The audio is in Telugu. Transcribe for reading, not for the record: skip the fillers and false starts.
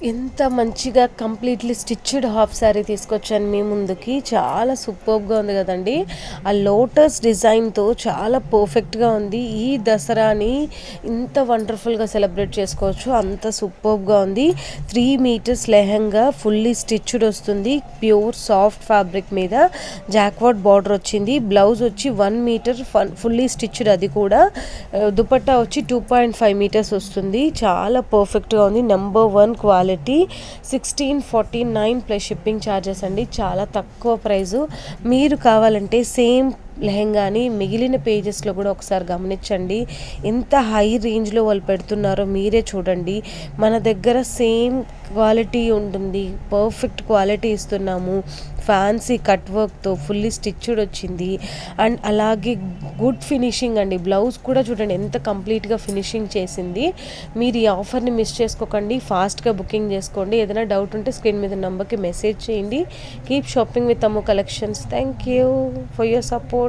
ఎంత మంచిగా కంప్లీట్లీ స్టిచ్డ్ హాఫ్ శారీ తీసుకొచ్చాను మీ ముందుకి. చాలా సూపర్బ్గా ఉంది కదండి. ఆ లోటస్ డిజైన్తో చాలా పర్ఫెక్ట్గా ఉంది. ఈ దసరాని ఇంత వండర్ఫుల్గా సెలబ్రేట్ చేసుకోవచ్చు, అంత సూపర్బ్గా ఉంది. 3 మీటర్స్ లెహంగా ఫుల్లీ స్టిచ్డ్ వస్తుంది. ప్యూర్ సాఫ్ట్ ఫ్యాబ్రిక్ మీద జాక్వాట్ బార్డర్ వచ్చింది. బ్లౌజ్ వచ్చి 1 మీటర్ ఫుల్లీ స్టిచ్డ్, అది కూడా. దుపట్టా వచ్చి 2.5 మీటర్స్ వస్తుంది. చాలా పర్ఫెక్ట్గా ఉంది. Number 1 quality. 1649 plus shipping charges అండి. చాలా తక్కువ ప్రైజు. మీరు కావాలంటే సేమ్ లెహంగాని మిగిలిన పేజెస్లో కూడా ఒకసారి గమనించండి. ఎంత హై రేంజ్లో వాళ్ళు పెడుతున్నారో మీరే చూడండి. మన దగ్గర సేమ్ క్వాలిటీ ఉంటుంది, పర్ఫెక్ట్ క్వాలిటీ ఇస్తున్నాము. ఫ్యాన్సీ కట్ వర్క్తో ఫుల్లీ స్టిచ్డ్ వచ్చింది. అండ్ అలాగే గుడ్ ఫినిషింగ్ అండి. బ్లౌజ్ కూడా చూడండి ఎంత కంప్లీట్గా ఫినిషింగ్ చేసింది. మీరు ఈ ఆఫర్ని మిస్ చేసుకోకండి. ఫాస్ట్గా బుకింగ్ చేసుకోండి. ఏదైనా డౌట్ ఉంటే స్క్రీన్ మీద నెంబర్కి మెసేజ్ చేయండి. Keep shopping with Ammu collections. Thank you for your support.